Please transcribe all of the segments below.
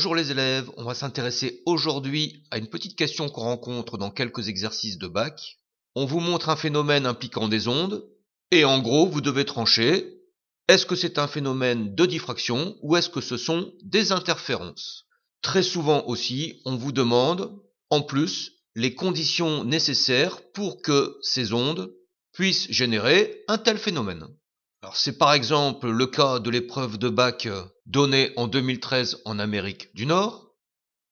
Bonjour les élèves, on va s'intéresser aujourd'hui à une petite question qu'on rencontre dans quelques exercices de bac. On vous montre un phénomène impliquant des ondes, et en gros vous devez trancher, est-ce que c'est un phénomène de diffraction ou est-ce que ce sont des interférences? Très souvent aussi, on vous demande, en plus, les conditions nécessaires pour que ces ondes puissent générer un tel phénomène. Alors c'est par exemple le cas de l'épreuve de bac donnée en 2013 en Amérique du Nord.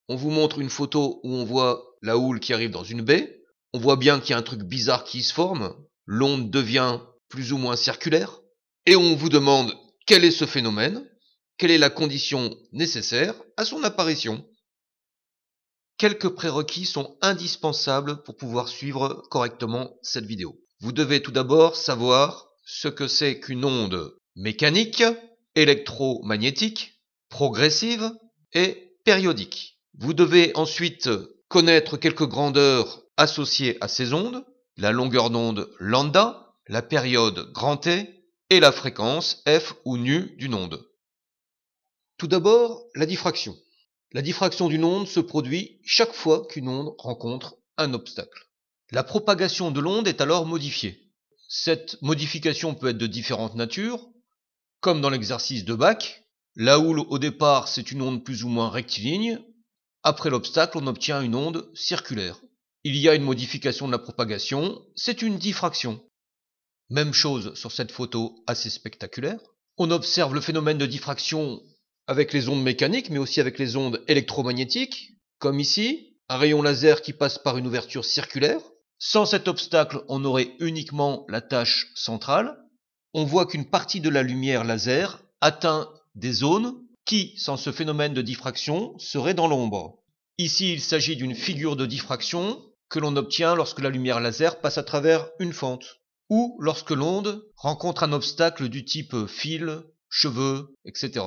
On vous montre une photo où on voit la houle qui arrive dans une baie. On voit bien qu'il y a un truc bizarre qui se forme. L'onde devient plus ou moins circulaire. Et on vous demande quel est ce phénomène, quelle est la condition nécessaire à son apparition. Quelques prérequis sont indispensables pour pouvoir suivre correctement cette vidéo. Vous devez tout d'abord savoir ce que c'est qu'une onde mécanique, électromagnétique, progressive et périodique. Vous devez ensuite connaître quelques grandeurs associées à ces ondes, la longueur d'onde lambda, la période grand T et la fréquence f ou nu d'une onde. Tout d'abord, la diffraction. La diffraction d'une onde se produit chaque fois qu'une onde rencontre un obstacle. La propagation de l'onde est alors modifiée. Cette modification peut être de différentes natures, comme dans l'exercice de bac. La houle au départ c'est une onde plus ou moins rectiligne, après l'obstacle on obtient une onde circulaire. Il y a une modification de la propagation, c'est une diffraction. Même chose sur cette photo assez spectaculaire. On observe le phénomène de diffraction avec les ondes mécaniques, mais aussi avec les ondes électromagnétiques, comme ici, un rayon laser qui passe par une ouverture circulaire. Sans cet obstacle, on aurait uniquement la tache centrale. On voit qu'une partie de la lumière laser atteint des zones qui, sans ce phénomène de diffraction, seraient dans l'ombre. Ici, il s'agit d'une figure de diffraction que l'on obtient lorsque la lumière laser passe à travers une fente, ou lorsque l'onde rencontre un obstacle du type fil, cheveux, etc.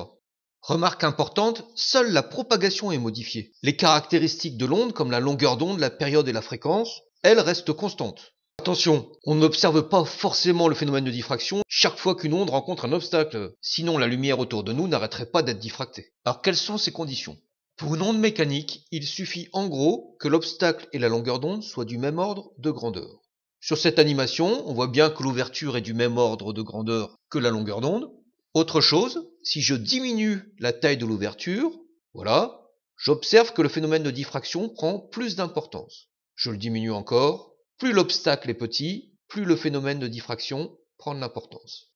Remarque importante, seule la propagation est modifiée. Les caractéristiques de l'onde, comme la longueur d'onde, la période et la fréquence, elles restent constantes. Attention, on n'observe pas forcément le phénomène de diffraction chaque fois qu'une onde rencontre un obstacle, sinon la lumière autour de nous n'arrêterait pas d'être diffractée. Alors quelles sont ces conditions? Pour une onde mécanique, il suffit en gros que l'obstacle et la longueur d'onde soient du même ordre de grandeur. Sur cette animation, on voit bien que l'ouverture est du même ordre de grandeur que la longueur d'onde. Autre chose, si je diminue la taille de l'ouverture, voilà, j'observe que le phénomène de diffraction prend plus d'importance. Je le diminue encore, plus l'obstacle est petit, plus le phénomène de diffraction prend de l'importance.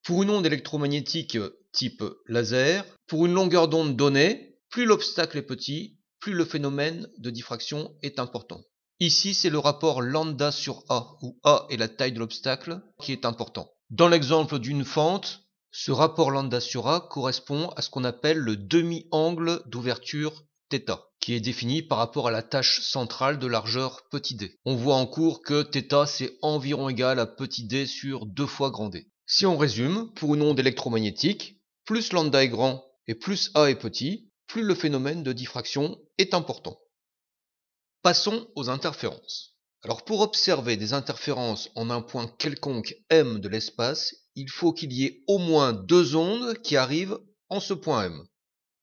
Pour une onde électromagnétique type laser, pour une longueur d'onde donnée, plus l'obstacle est petit, plus le phénomène de diffraction est important. Ici, c'est le rapport lambda sur A, où A est la taille de l'obstacle, qui est important. Dans l'exemple d'une fente, ce rapport lambda sur A correspond à ce qu'on appelle le demi-angle d'ouverture θ, qui est défini par rapport à la tache centrale de largeur petit d. On voit en cours que θ c'est environ égal à petit d sur 2 fois grand D. Si on résume, pour une onde électromagnétique, plus lambda est grand et plus A est petit, plus le phénomène de diffraction est important. Passons aux interférences. Alors pour observer des interférences en un point quelconque M de l'espace, il faut qu'il y ait au moins deux ondes qui arrivent en ce point M.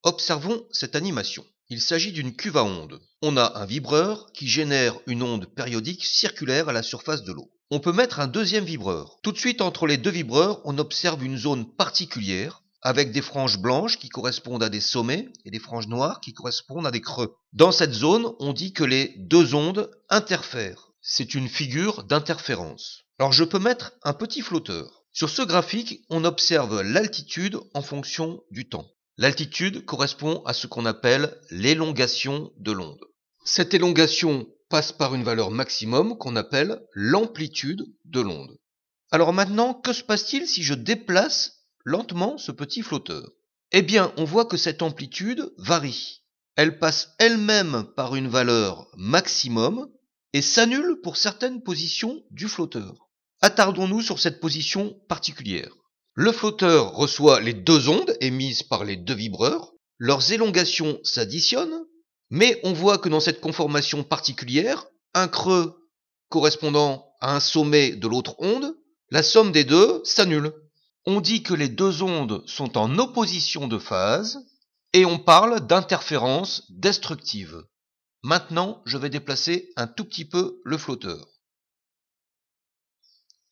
Observons cette animation. Il s'agit d'une cuve à ondes. On a un vibreur qui génère une onde périodique circulaire à la surface de l'eau. On peut mettre un deuxième vibreur. Tout de suite entre les deux vibreurs, on observe une zone particulière avec des franges blanches qui correspondent à des sommets et des franges noires qui correspondent à des creux. Dans cette zone, on dit que les deux ondes interfèrent. C'est une figure d'interférence. Alors je peux mettre un petit flotteur. Sur ce graphique, on observe l'altitude en fonction du temps. L'altitude correspond à ce qu'on appelle l'élongation de l'onde. Cette élongation passe par une valeur maximum qu'on appelle l'amplitude de l'onde. Alors maintenant, que se passe-t-il si je déplace lentement ce petit flotteur? Eh bien, on voit que cette amplitude varie. Elle passe elle-même par une valeur maximum et s'annule pour certaines positions du flotteur. Attardons-nous sur cette position particulière. Le flotteur reçoit les deux ondes émises par les deux vibreurs, leurs élongations s'additionnent, mais on voit que dans cette conformation particulière, un creux correspondant à un sommet de l'autre onde, la somme des deux s'annule. On dit que les deux ondes sont en opposition de phase et on parle d'interférences destructives. Maintenant, je vais déplacer un tout petit peu le flotteur.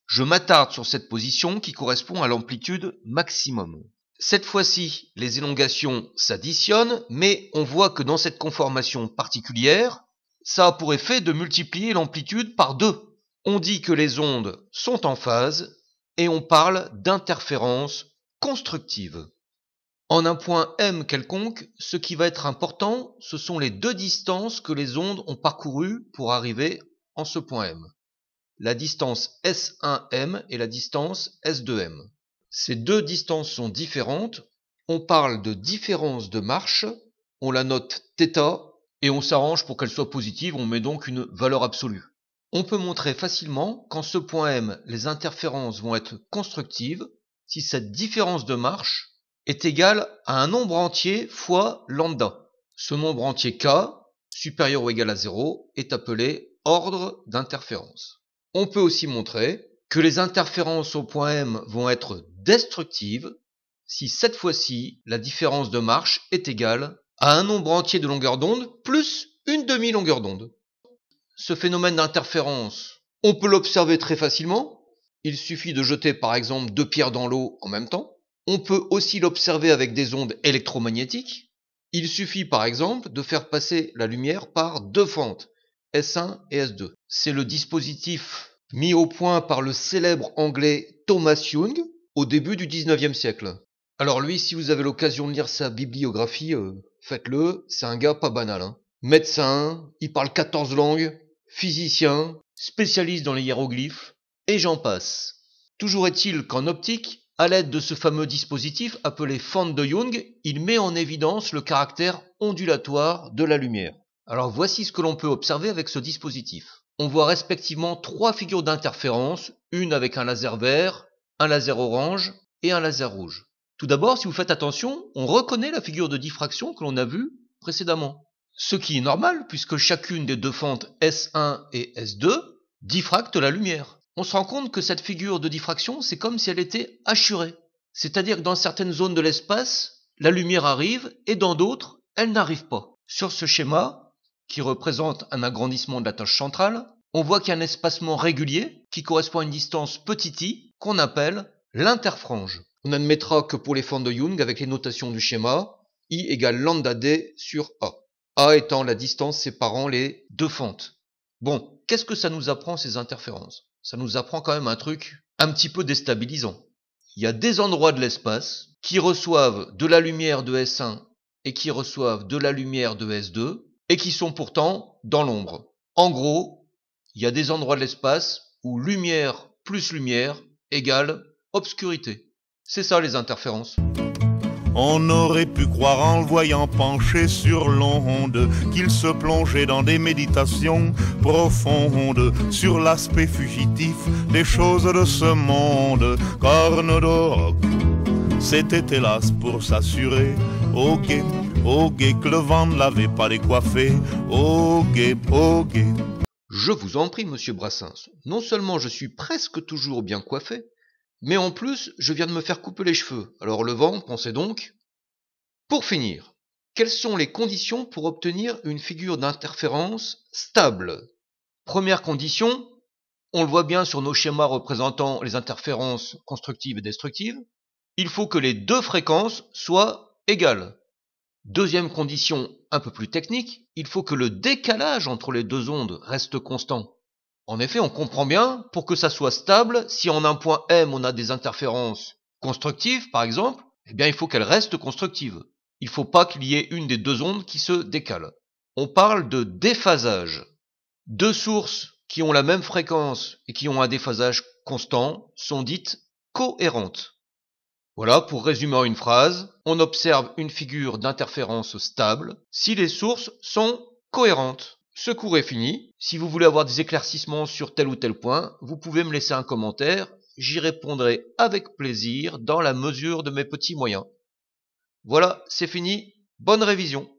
Je m'attarde sur cette position qui correspond à l'amplitude maximum. Cette fois-ci, les élongations s'additionnent, mais on voit que dans cette conformation particulière, ça a pour effet de multiplier l'amplitude par 2. On dit que les ondes sont en phase et on parle d'interférences constructives. En un point M quelconque, ce qui va être important, ce sont les deux distances que les ondes ont parcourues pour arriver en ce point M. La distance S1M et la distance S2M. Ces deux distances sont différentes. On parle de différence de marche, on la note θ, et on s'arrange pour qu'elle soit positive, on met donc une valeur absolue. On peut montrer facilement qu'en ce point M, les interférences vont être constructives si cette différence de marche est égale à un nombre entier fois lambda. Ce nombre entier k, supérieur ou égal à 0, est appelé ordre d'interférence. On peut aussi montrer que les interférences au point M vont être destructives si cette fois-ci la différence de marche est égale à un nombre entier de longueurs d'onde plus une demi-longueur d'onde. Ce phénomène d'interférence, on peut l'observer très facilement. Il suffit de jeter par exemple 2 pierres dans l'eau en même temps. On peut aussi l'observer avec des ondes électromagnétiques. Il suffit par exemple de faire passer la lumière par 2 fentes, S1 et S2. C'est le dispositif mis au point par le célèbre anglais Thomas Young au début du 19e siècle. Alors lui, si vous avez l'occasion de lire sa bibliographie, faites-le, c'est un gars pas banal. Médecin, il parle 14 langues, physicien, spécialiste dans les hiéroglyphes, et j'en passe. Toujours est-il qu'en optique, à l'aide de ce fameux dispositif appelé fente de Young, il met en évidence le caractère ondulatoire de la lumière. Alors voici ce que l'on peut observer avec ce dispositif. On voit respectivement 3 figures d'interférence, une avec un laser vert, un laser orange et un laser rouge. Tout d'abord, si vous faites attention, on reconnaît la figure de diffraction que l'on a vue précédemment. Ce qui est normal puisque chacune des deux fentes S1 et S2 diffracte la lumière. On se rend compte que cette figure de diffraction, c'est comme si elle était hachurée. C'est-à-dire que dans certaines zones de l'espace, la lumière arrive et dans d'autres, elle n'arrive pas. Sur ce schéma, qui représente un agrandissement de la tâche centrale, on voit qu'il y a un espacement régulier qui correspond à une distance petit i qu'on appelle l'interfrange. On admettra que pour les fentes de Young, avec les notations du schéma, I égale lambda d sur A. A étant la distance séparant les deux fentes. Bon, qu'est-ce que ça nous apprend ces interférences? Ça nous apprend quand même un truc un petit peu déstabilisant. Il y a des endroits de l'espace qui reçoivent de la lumière de S1 et qui reçoivent de la lumière de S2 et qui sont pourtant dans l'ombre. En gros, il y a des endroits de l'espace où lumière plus lumière égale obscurité. C'est ça les interférences. On aurait pu croire en le voyant penché sur l'onde qu'il se plongeait dans des méditations profondes sur l'aspect fugitif des choses de ce monde. Corne d'or, c'était hélas pour s'assurer au guet que le vent ne l'avait pas décoiffé. Au guet. Je vous en prie, monsieur Brassens. Non seulement je suis presque toujours bien coiffé, mais en plus, je viens de me faire couper les cheveux. Alors le vent, pensez donc. Pour finir, quelles sont les conditions pour obtenir une figure d'interférence stable? Première condition, on le voit bien sur nos schémas représentant les interférences constructives et destructives, il faut que les deux fréquences soient égales. Deuxième condition, un peu plus technique, il faut que le décalage entre les deux ondes reste constant. En effet, on comprend bien, pour que ça soit stable, si en un point M on a des interférences constructives par exemple, eh bien il faut qu'elles restent constructives. Il ne faut pas qu'il y ait une des deux ondes qui se décale. On parle de déphasage. Deux sources qui ont la même fréquence et qui ont un déphasage constant sont dites cohérentes. Voilà, pour résumer en une phrase, on observe une figure d'interférence stable si les sources sont cohérentes. Ce cours est fini. Si vous voulez avoir des éclaircissements sur tel ou tel point, vous pouvez me laisser un commentaire. J'y répondrai avec plaisir dans la mesure de mes petits moyens. Voilà, c'est fini. Bonne révision.